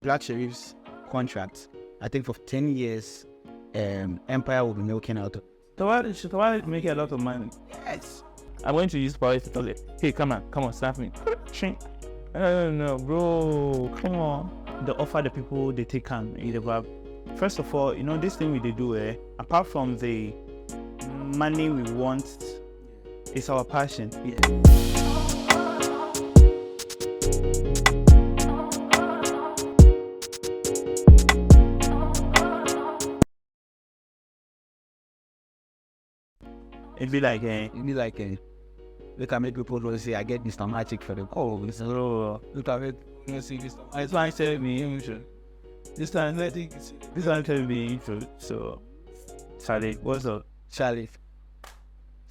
Black Sheriff's contract, I think for 10 years, Empire will be milking out. So why make a lot of money? Yes. I'm going to use power to tell it. Hey, come on, slap me. No, bro, come on. The offer the people they take on in the vibe. First of all, this thing we do, apart from the money we want, it's our passion. Yeah. It'd be like, look at me, people will say, I get Mr. Magic for the call. Look at it, you see Mr. It's like telling me, this time telling me, so, Charlie, what's up? Charlie,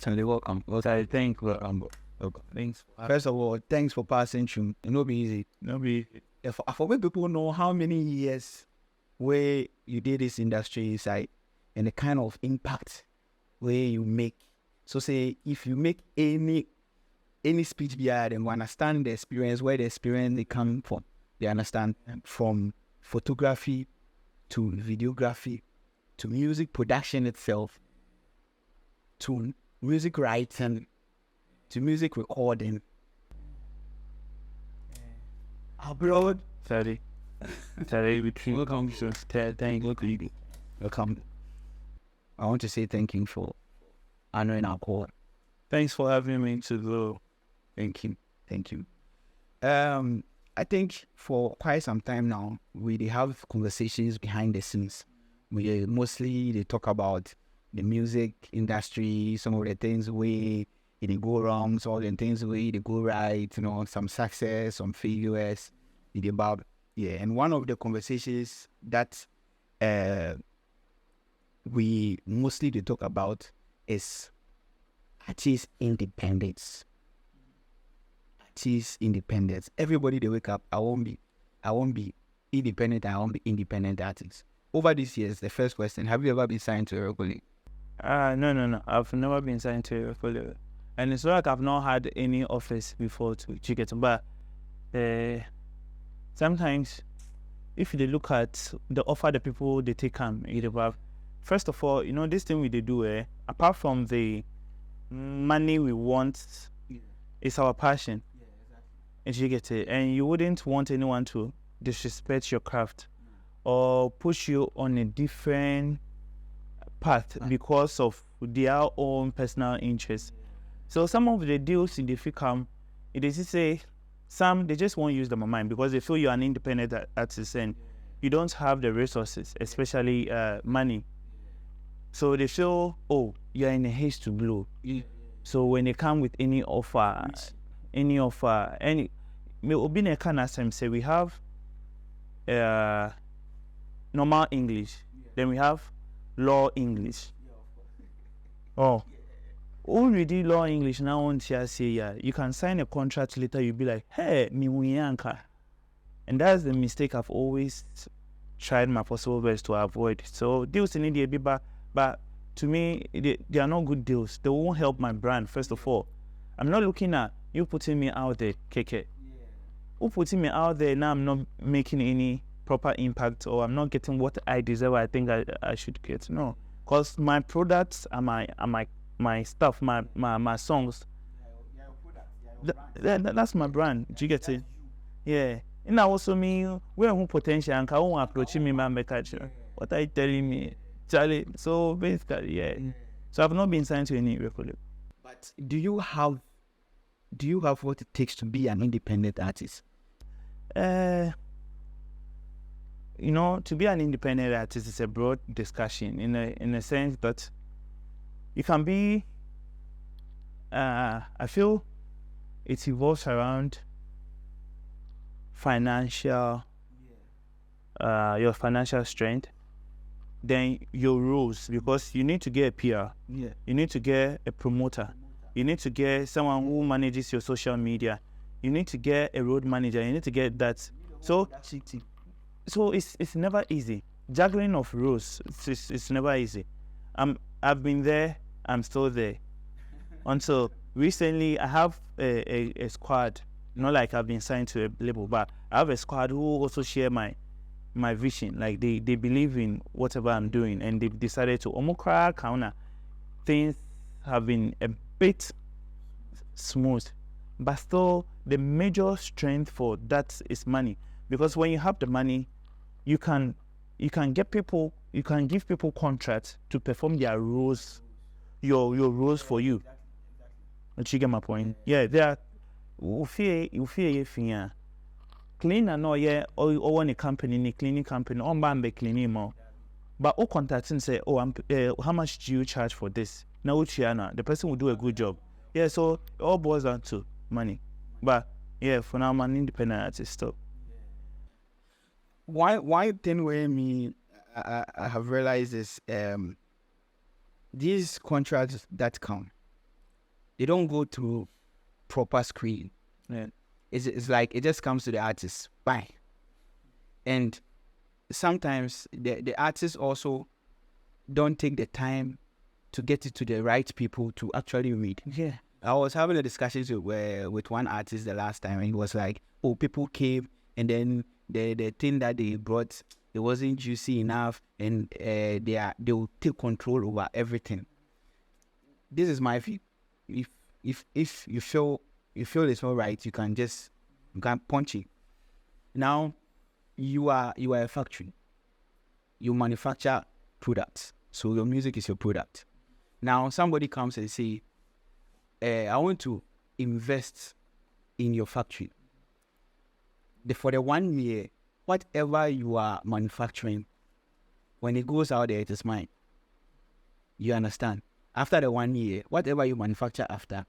welcome. Charlie, thank you. Welcome. Thanks. First of all, thanks for passing through. It'll be easy. If when people know how many years where you did this industry inside and the kind of impact where you make. So say if you make any speech behind them, understand the experience, where the experience they come from. They understand from photography to videography to music production itself to music writing to music recording. Ablord. Sorry, Welcome. Thank you. Welcome. I want to say thank you for honoring our call. Thanks for having me to the. Thank you. I think for quite some time now, we have conversations behind the scenes. They talk about the music industry, some of the things where they go wrong, some of the things where they go right, some success, some failures, and one of the conversations that we mostly talk about is artist independence. Everybody they wake up, I won't be independent, I won't be independent artist. Over these years, the first question, have you ever been signed to a record label? No. I've never been signed to a record label. And it's not like I've not had any office before to get them. But sometimes if they look at the offer the people they take on, first of all, this thing we do, apart from the money we want, it's our passion. And you get it. And you wouldn't want anyone to disrespect your craft or push you on a different path because of their own personal interests. So some of the deals in the FICAM, it is to say, some they just won't use them on mind because they feel you're an independent artist and you don't have the resources, especially money. So they feel, you're in a haste to blow. So when they come with any offer, say we have normal English, then we have law English. Already law English now on say you can sign a contract later, you'll be like, hey, me wiyanka. And that's the mistake I've always tried my possible best to avoid. So deals in India, but to me, they are not good deals. They won't help my brand, first of all. I'm not looking at you putting me out there, KK. Who putting me out there now? I'm not making any proper impact, or I'm not getting what I deserve. I think I should get. No, because my products are my stuff, my songs. That's my brand. Do you get it? Yeah. And also me, where who potential and can approaching me, man, what are you telling me, Charlie? So basically, yeah. So I've not been signed to any record label. But do you have what it takes to be an independent artist? To be an independent artist is a broad discussion in a sense that you can be. I feel it evolves around financial, your financial strength, then your rules, because you need to get a PR, you need to get a promoter, you need to get someone who manages your social media, you need to get a road manager, you need to get that. So it's never easy. Juggling of rules, it's never easy. I've been there, I'm still there. Until recently, I have a squad. Not like I've been signed to a label, but I have a squad who also share my my vision. Like they believe in whatever I'm doing, and they decided to omokra counter. Things have been a bit smooth, but still the major strength for that is money. Because when you have the money, you can get people, you can give people contracts to perform their roles, your roles for you. Did you get my point? Yeah, they are. You fear cleaner no yeah or one company ni cleaning company on bambe cleaning more. But all contacts and say, oh, how much do you charge for this? Now Okyeame, the person will do a good job. Yeah, so it all boils down to money. But yeah, for now, I'm an independent artist still. One thing where I have realized is these contracts that come, they don't go through proper screen. Yeah. It's like it just comes to the artist. Bye. And sometimes the artists also don't take the time to get it to the right people to actually read. Yeah. I was having a discussion with one artist the last time, and he was like, oh, people came, and then the thing that they brought, it wasn't juicy enough, and they will take control over everything. This is my view. If you feel it's not right, you can punch it. Now, you are a factory. You manufacture products, so your music is your product. Now, somebody comes and say, I want to invest in your factory. For the 1 year, whatever you are manufacturing, when it goes out there, it is mine. You understand? After the 1 year, whatever you manufacture after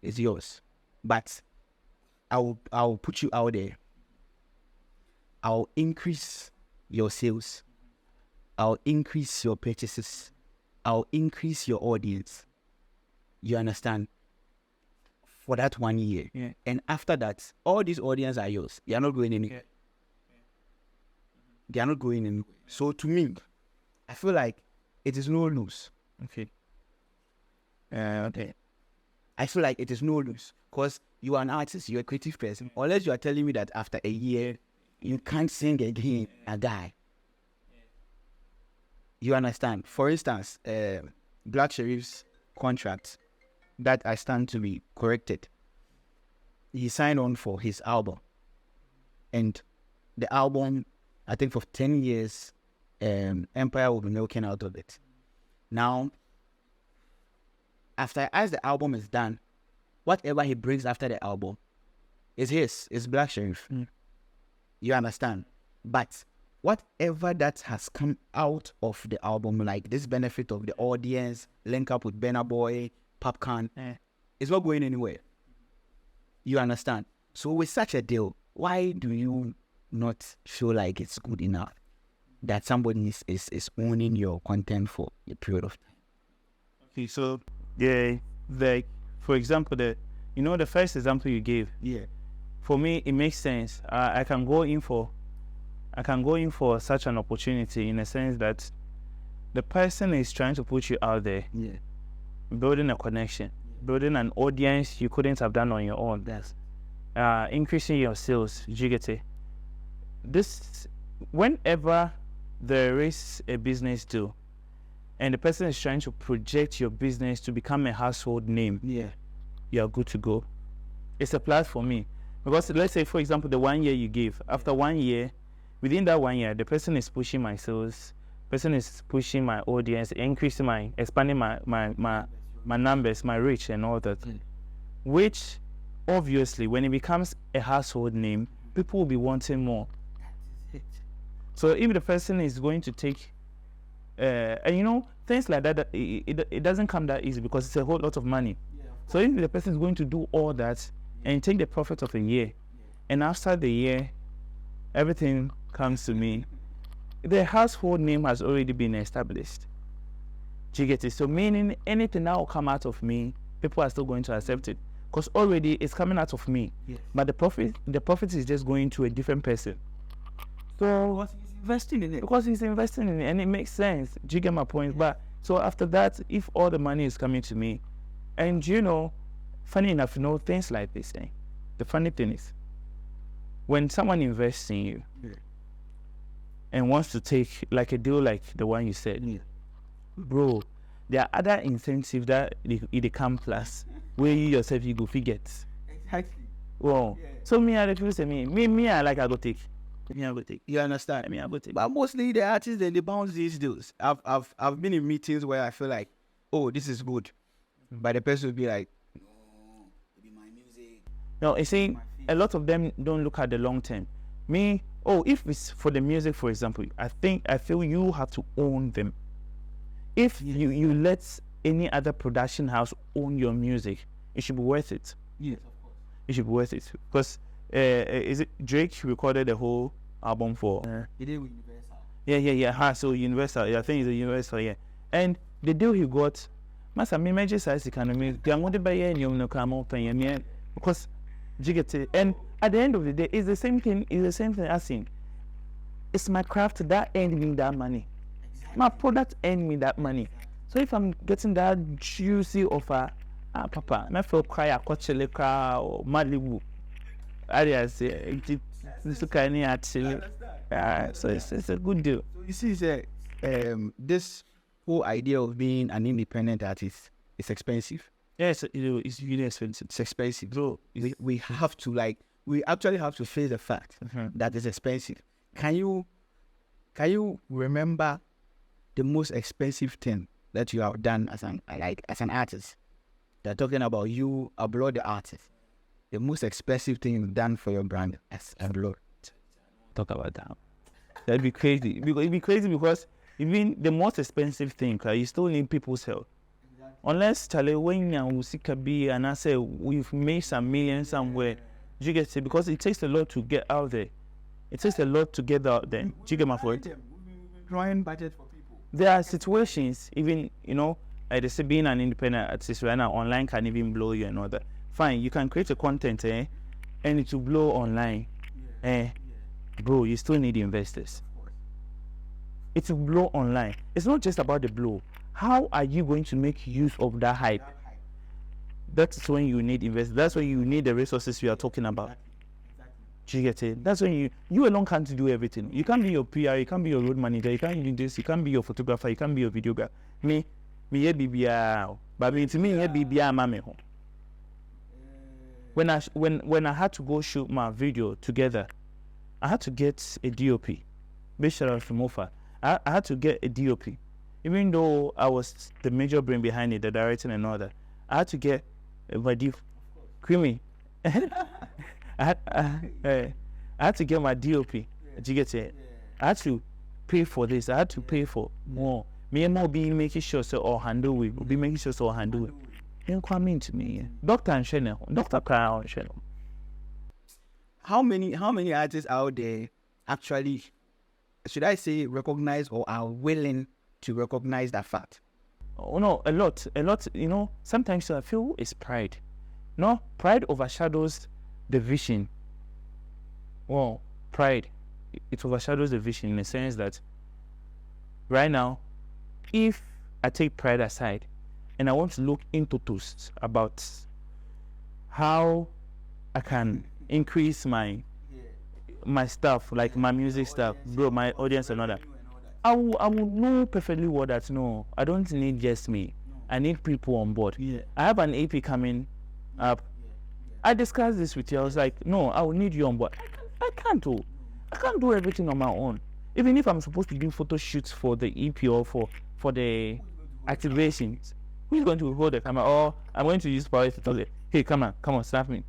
is yours. But I'll put you out there. I'll increase your sales. I'll increase your purchases. I'll increase your audience. You understand? For that 1 year. Yeah. And after that, all these audience are yours. They are not going anywhere. Yeah. They are not going anywhere. So to me, I feel like it is no lose. Okay. Okay. I feel like it is no lose. Because you are an artist, you're a creative person. Unless you are telling me that after a year, you can't sing again, a guy. You understand? For instance, Black Sherif's contract that I stand to be corrected. He signed on for his album. And the album, I think for 10 years, Empire will be milking out of it. Now, as the album is done, whatever he brings after the album is his. It's Black Sherif. Mm. You understand? But whatever that has come out of the album, like this benefit of the audience, link up with Burna Boy, Popcorn, it's not going anywhere. You understand? So with such a deal, why do you not feel like it's good enough that somebody is owning your content for a period of time? Okay, so yeah, like for example, the first example you gave. Yeah. For me, it makes sense. I can go in for such an opportunity in a sense that the person is trying to put you out there. Yeah. Building a connection, building an audience you couldn't have done on your own. That's increasing your sales. You get it? This, whenever there is a business deal, and the person is trying to project your business to become a household name, you are good to go. It's a plus for me. Because let's say, for example, the 1 year you gave, after 1 year, within that 1 year, the person is pushing my sales, person is pushing my audience, expanding my numbers, my reach and all that. Which, obviously, when it becomes a household name, people will be wanting more. So if the person is going to take, and things like that, it doesn't come that easy because it's a whole lot of money. So if the person is going to do all that and take the profit of a year, and after the year, everything comes to me, the household name has already been established. Do you get it? So meaning anything that will come out of me, people are still going to accept it because already it's coming out of me. Yes. But the profit is just going to a different person. So because he's investing in it. Because he's investing in it, and it makes sense. Do you get my point? But so after that, if all the money is coming to me, and funny enough, things like this. The funny thing is, when someone invests in you, and wants to take like a deal like the one you said, bro, there are other incentives that they come plus where you yourself you go forget. Exactly. Well, so me I refuse to me I like I go take. Me I go take. You understand? Me I go take. But mostly the artists they bounce these deals. I've been in meetings where I feel like, oh, this is good, but the person will be like, no, it be my music. No, you see, a lot of them don't look at the long term. Me, if it's for the music, for example, I feel you have to own them. If you let any other production house own your music, it should be worth it. Yes, of course. It should be worth it because is it Drake recorded the whole album for? He did with Universal. Yeah. So Universal, I think it's a Universal, yeah. And the deal he got, Master, me major size economy. They are going to buy any no come out because you get it. And at the end of the day, it's the same thing. It's the same thing as in. It's my craft that earned me that money. Exactly. My product earned me that money. So if I'm getting that juicy offer, Papa, I feel cry a Coachella or Malibu. I say this kind of actually. So it's a good deal. So you see, this whole idea of being an independent artist is expensive. Yes, it's really expensive. It's expensive. So we have to we actually have to face the fact that it's expensive. Can you remember the most expensive thing that you have done as an artist? They're talking about you, Ablord the artist. The most expensive thing you've done for your brand as Ablord. Talk about that. That'd be crazy. It'd be crazy because even the most expensive thing, you still need people's help. Exactly. Unless Charlie when you see be and I say we've made some millions somewhere, you get it? Because it takes a lot to get out there. It takes a lot to get out there. Do you get my point? We've been drawing budget for people. There are situations, even like they say being an independent artist right now, online can even blow you and all that. Fine, you can create a content, and it will blow online. Bro, you still need investors. It will blow online. It's not just about the blow. How are you going to make use of that hype? That's when you need investors. That's when you need the resources we are talking about. Do you get it? That's when you alone can't do everything. You can't be your PR, you can't be your road manager, you can't do this, you can't be your photographer, you can't be your videographer. Me BBR, but to me BBR mame. When I had to go shoot my video together, I had to get a DOP. Big shout out to Mofa. I had to get a DOP. Even though I was the major brain behind it, the directing and all that, I had to get my Creamy. I had to get my DOP. Did you get it? I had to pay for this. I had to pay for more. Me and now be making sure so all handle we will be making sure so all handle it. You Kwame to me. Doctor and Channel. Doctor Crown Channel. How many artists out there actually, should I say, recognize or are willing to recognize that fact? Oh no, a lot. Sometimes I feel it's pride. No, pride overshadows the vision. Well, pride, it overshadows the vision in the sense that right now, if I take pride aside and I want to look into toast about how I can increase my stuff, like my music stuff, bro, my audience and all that, I will know perfectly well that no, I don't need just me. I need people on board. I have an AP coming up. I discussed this with you. I was like, no, I will need you on board. I can't do everything on my own. Even if I'm supposed to do photo shoots for the EP or for the activations, who's going to hold the camera? Or I'm going to use power to tell you, hey, come on, snap me.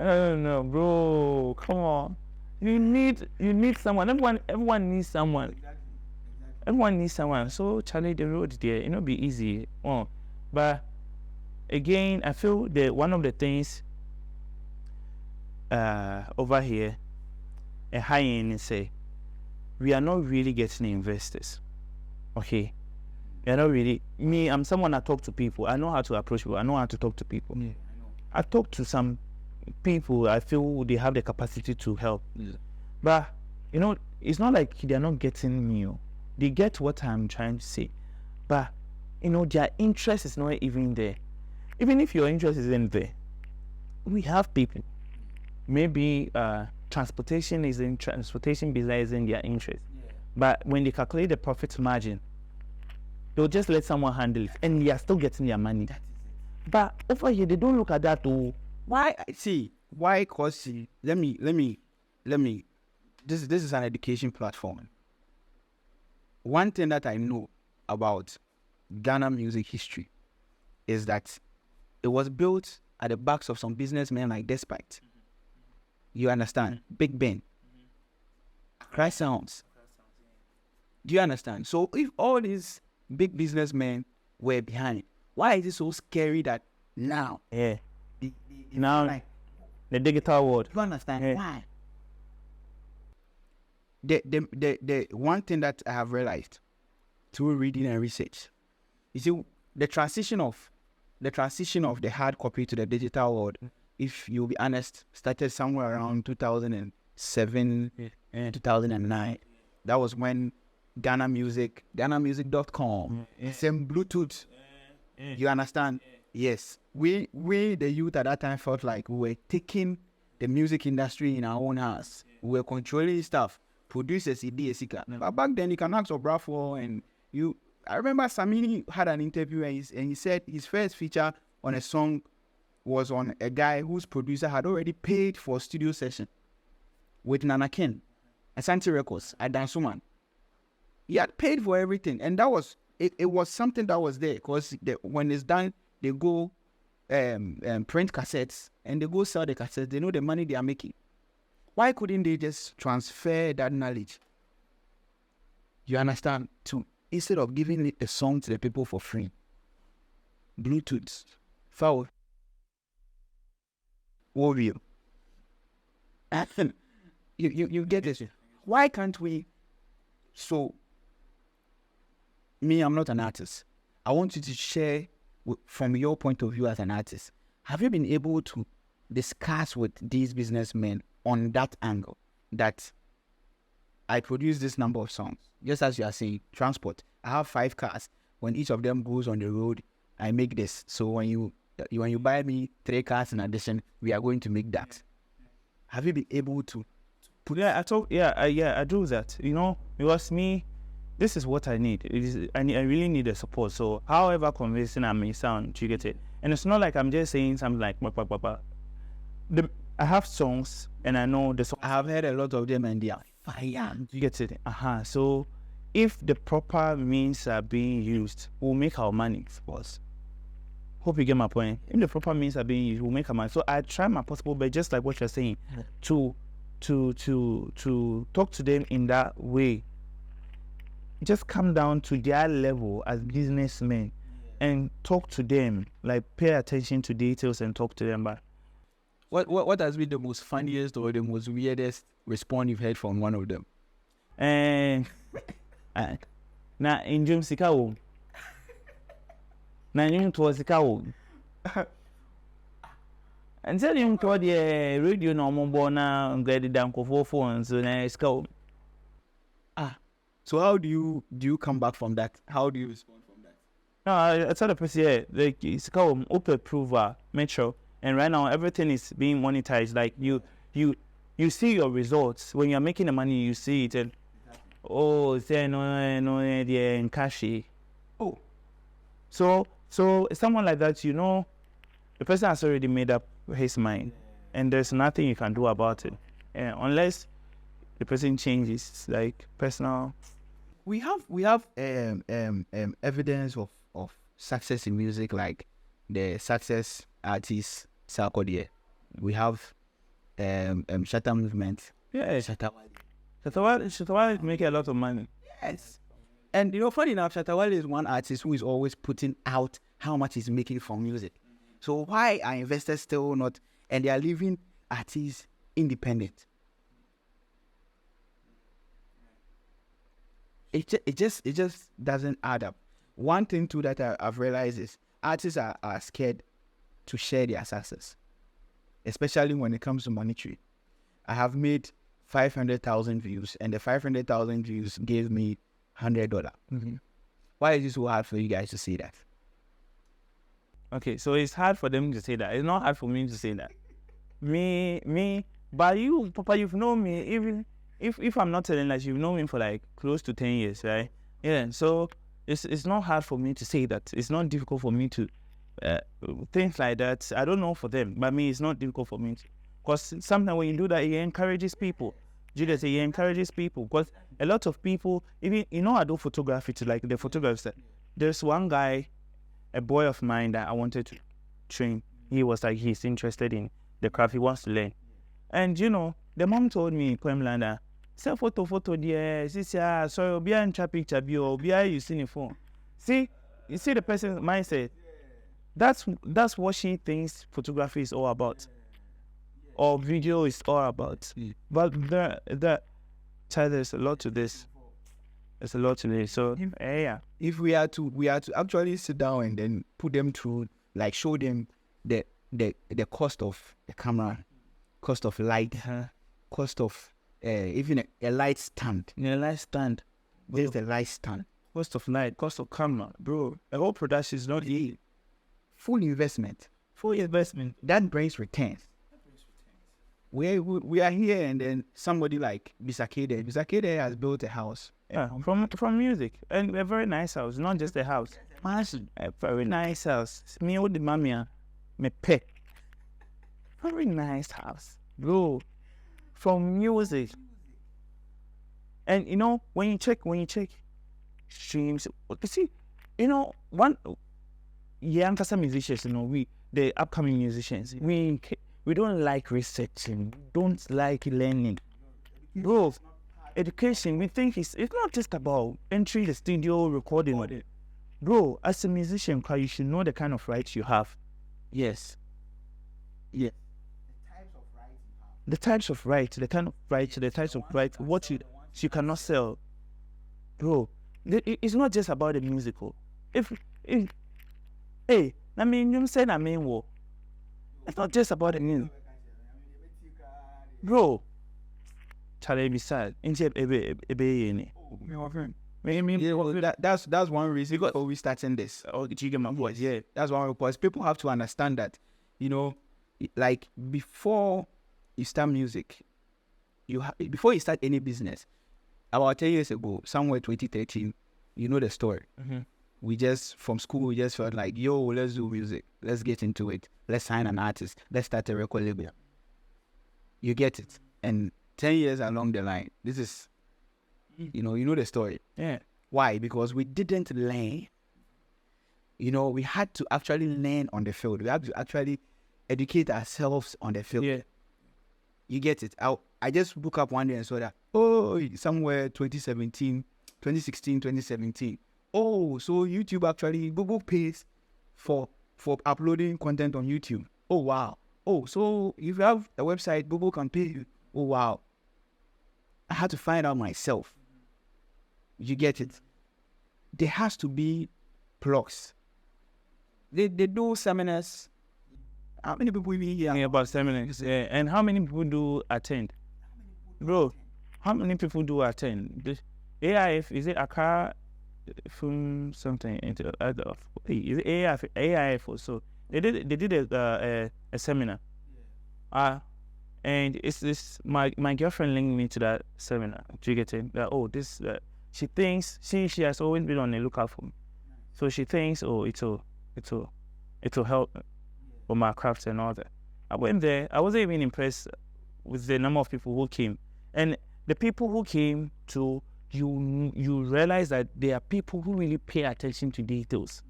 No, bro, come on. You need someone. Everyone needs someone. Everyone needs someone. So Charlie, the road there, it not be easy. But again, I feel that one of the things over here, a high end say, we are not really getting investors. Okay, we are not really. Me, I'm someone that talk to people. I know how to approach people. I know how to talk to people. Yeah, I know. I talk to some people. I feel they have the capacity to help. Yeah. But it's not like they are not getting me. They get what I'm trying to say, but their interest is not even there. Even if your interest isn't there, we have people. Maybe transportation business is in their interest. But when they calculate the profit margin, they'll just let someone handle it, and they are still getting their money. But over here, they don't look at that. Oh, why? See, why? Cause let me. This is an education platform. One thing that I know about Ghana music history is that it was built at the backs of some businessmen like Despite. You understand? Big Ben. Cry Sounds. Do you understand? So if all these big businessmen were behind, why is it so scary that now? Yeah. Now, the digital world. You understand why? The one thing that I have realized through reading and research, you see, the transition of the hard copy to the digital world, if you'll be honest, started somewhere around 2007, 2009. That was when GhanaMusic.com, same Bluetooth. You understand? Yes. We the youth at that time felt like we were taking the music industry in our own hands. We were controlling stuff. Producers, but back then you can ask for Bravo and you. I remember Samini had an interview and he said his first feature on a song was on a guy whose producer had already paid for a studio session with Nana Ken, Asante Records, at Dansuman. He had paid for everything, and that was it was something that was there because when it's done, they go print cassettes and they go sell the cassettes. They know the money they are making. Why couldn't they just transfer that knowledge? You understand? Instead of giving the song to the people for free. Bluetooth. Foul. Warrior. You get this. Why can't we? So, me, I'm not an artist. I want you to share from your point of view as an artist. Have you been able to discuss with these businessmen on that angle that I produce this number of songs? Just as you are saying, transport. I have 5 cars. When each of them goes on the road, I make this. So when you buy me 3 cars in addition, we are going to make that. Have you been able to put? I do that. You know, because me, this is what I need. I really need the support. So however convincing I may sound, you get it. And it's not like I'm just saying something like I have songs and I know the songs. I have heard a lot of them and they are fire. You get it? So if the proper means are being used, we'll make our money, of course. Hope you get my point. If the proper means are being used, we'll make our money. So I try my possible, but just like what you're saying, to talk to them in that way. Just come down to their level as businessmen and talk to them. Like pay attention to details and talk to them. But what has been the most funniest or the most weirdest response you've heard from one of them? Na injum sikawo. Na injum to sikawo. And tell him to the radio no more na ngadi dan ko for phones na sikawo. So how do you come back from that? How do you respond from that? No, I tell the person like sikawo open approval metro, and right now everything is being monetized. Like you see your results when you're making the money. You see it and say no in cash. Oh, so someone like that, you know, the person has already made up his mind, and there's nothing you can do about it, unless the person changes, like personal. We have evidence of success in music, like the success artist Sarkodie. We have Shatta Movement. Yeah, Shatta making a lot of money. Yes. And you know, funny enough, Shatta is one artist who is always putting out how much he's making from music. So why are investors still not, and they are leaving artists independent? It just doesn't add up. One thing too that I've realized is artists are scared to share their success, especially when it comes to monetary. I have made 500,000 views, and the 500,000 views gave me $100. Mm-hmm. Why is it so hard for you guys to say that? Okay, so it's hard for them to say that. It's not hard for me to say that. Me, But you, Papa, you've known me, even if I'm not telling that, you've known me for like close to 10 years, right? Yeah, so it's not hard for me to say that. It's not difficult for me to things like that. I don't know for them, but me, it's not difficult for me to. Because sometimes when you do that, it encourages people. Julius, it encourages people. Because a lot of people, even, I do photography to like the photographers. There's one guy, a boy of mine that I wanted to train. He was like, he's interested in the craft. He wants to learn. And, the mom told me, Kwame, say photo, dear. She said, sorry, be in picture, be you see the phone. See, you see the person's mindset. That's what she thinks photography is all about, or video is all about. But there's a lot to this. There's a lot to this. So yeah, if we are to actually sit down and then put them through, like show them the cost of the camera, cost of light, cost of even a light stand. There's the light stand. Cost of light, cost of camera, bro. The whole production is not easy. Full investment. That brings returns. We are here, and then somebody like Bisakede has built a house. Yeah, from music, and a very nice house, not just a house. A very nice house. Me with the mamia, me pet. Very nice house, bro. From music, and when you check streams, you see, one. Young musicians, the upcoming musicians, we don't like researching, don't like learning. Bro, education, we think it's not just about entering the studio, recording. Bro, as a musician, you should know the kind of rights you have. Yes. Yeah. The types of rights, what you cannot sell. Bro, it's not just about the musical. Hey, you said what? It's not just about the music. Bro, Charlie beside. That's one reason for we starting this. Oh, you get my voice? Yeah, that's one because people have to understand that, like before you start music, before you start any business, about 10 years ago, somewhere 2013, you know the story. Mm-hmm. From school, we just felt like, yo, let's do music. Let's get into it. Let's sign an artist. Let's start a record label. You get it. And 10 years along the line, this is, you know the story. Yeah. Why? Because we didn't learn. We had to actually learn on the field. We had to actually educate ourselves on the field. Yeah. You get it. I just woke up one day and saw that, somewhere 2016, 2017. Oh, so YouTube actually, Google pays for uploading content on YouTube. Oh, wow. Oh, so if you have a website, Google can pay you. Oh, wow. I had to find out myself. You get it? There has to be plugs. They do seminars. How many people we here? Yeah, about seminars. Yeah. And how many people do attend? Bro, how many people do attend? The AIF, is it Accra? From something into is it AIF also? They did a seminar. And it's this my girlfriend linked me to that seminar. Do you get it? She thinks she has always been on the lookout for me. So she thinks it'll help with my craft and all that. I went there. I wasn't even impressed with the number of people who came, and the people who came to. You realize that there are people who really pay attention to details.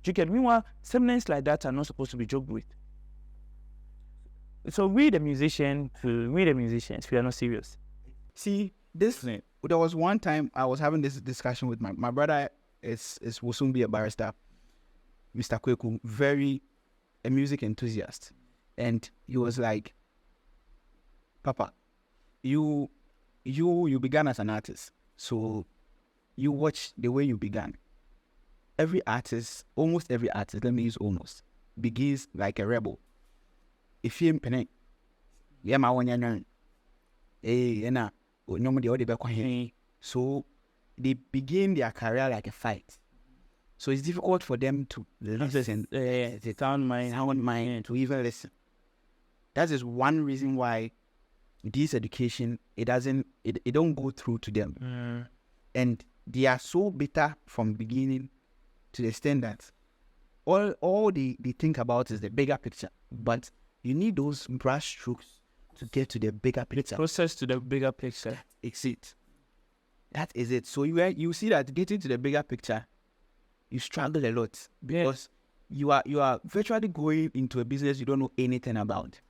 Do you get me? Meanwhile, seminars like that are not supposed to be joked with. So we the musicians, we are not serious. See, there was one time I was having this discussion with my brother. Will soon be a barrister, Mr. Kweku, a music enthusiast, and he was like, "Papa, you began as an artist, so you watch the way you began. Almost every artist, let me use almost, begins like a rebel. If you impene, so they begin their career like a fight. So it's difficult for them to listen, the sound mind to even listen. That is one reason why this education, it don't go through to them. And they are so bitter from beginning to the extent that all they think about is the bigger picture. But you need those brush strokes to get to the bigger picture. Process to the bigger picture. It's it. That is it. So you see that getting to the bigger picture, you struggle a lot because you are virtually going into a business you don't know anything about.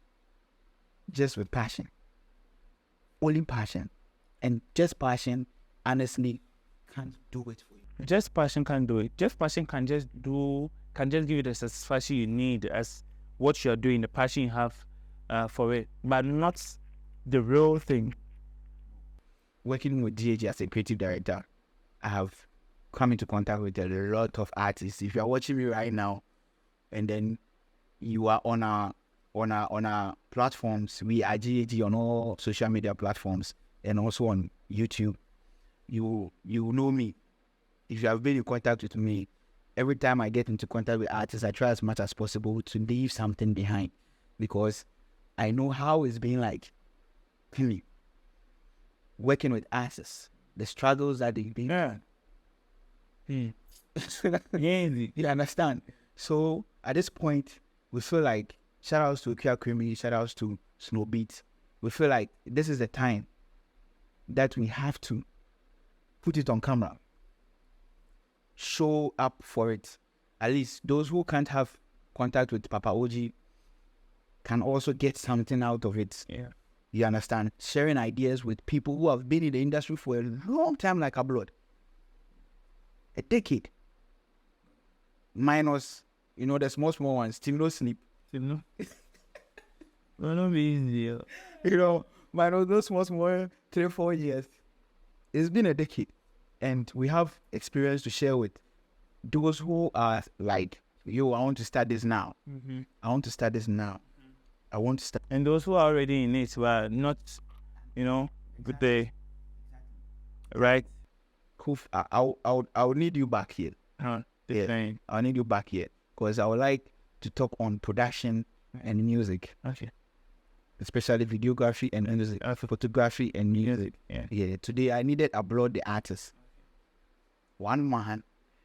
Just with passion. Only passion. And just passion, honestly, can't do it for you. Just passion can't do it. Just passion can just give you the satisfaction you need as what you're doing, the passion you have for it, but not the real thing. Working with WeAreGhG as a creative director, I have come into contact with a lot of artists. If you are watching me right now, and then you are on our platforms, WeAreGhG on all social media platforms and also on YouTube, you know me. If you have been in contact with me, every time I get into contact with artists, I try as much as possible to leave something behind, because I know how it's been like working with artists, the struggles that they've been. You understand? So at this point, we feel like, shout outs to Okyeame, shout outs to Snowbeat, we feel like this is the time that we have to put it on camera, show up for it. At least those who can't have contact with PapaOGY can also get something out of it. You understand? Sharing ideas with people who have been in the industry for a long time, like Ablord. A decade. Minus, the small ones, still no sleep. No, not be easy. Minus those small 3-4 years. It's been a decade. And we have experience to share with those who are like, I want to start this now. I want to start this now. I want to start. And those who are already in it, were not, with the right. Cool. I'll need you back here. I'll need you back here because I would like to talk on production and music. Okay. Especially videography and music, photography and music. Yeah. Today I needed Ablord, the artist. One man.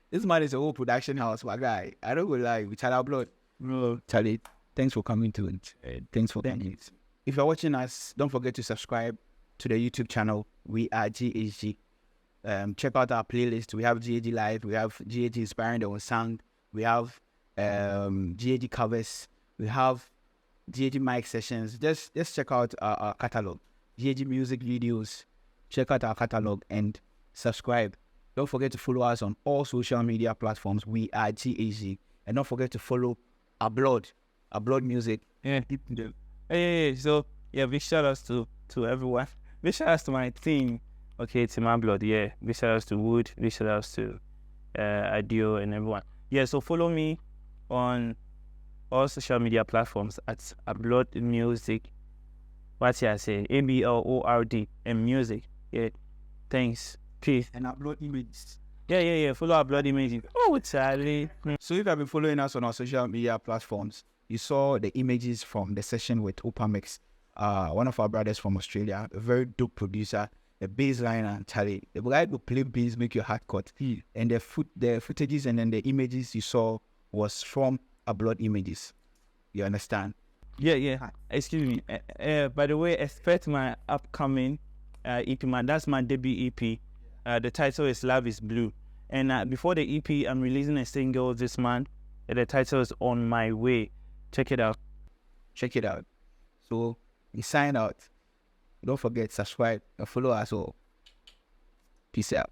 This man is a whole production house, my guy. I don't go lie. We tell Ablord. Bro, Charlie, thanks for coming to it. Thanks for coming. If you're watching us, don't forget to subscribe to the YouTube channel, WeAreGhG. Check out our playlist. We have WeAreGhG Live. We have WeAreGhG Inspiring the Sound. We have WeAreGhG covers. We have WeAreGhG mic sessions. Just check out our catalog. WeAreGhG music videos. Check out our catalog and subscribe. Don't forget to follow us on all social media platforms. WeAreGhG. And don't forget to follow Ablord Music. Hey. So big shout outs to everyone. Big shout outs to my team. Okay, Team Ablord. Big shout outs to Wood. Big shout outs to Adio and everyone. So follow me on all social media platforms at Ablord Music. What's I say? ABLORD and music. Thanks. Peace. And Ablord Images. Follow Ablord Images. Oh, Charlie. So if you have been following us on our social media platforms, you saw the images from the session with Opamix, one of our brothers from Australia, a very dope producer, a bass liner, Charlie. The guy who play bass, make your heart cut. And the footages and then the images you saw was from Ablord Images. You understand? Excuse me. By the way, expect my upcoming EP. That's my debut EP. The title is Love is Blue. And before the EP, I'm releasing a single this month. The title is On My Way. Check it out. So we sign out. Don't forget, subscribe and follow us all. Peace out.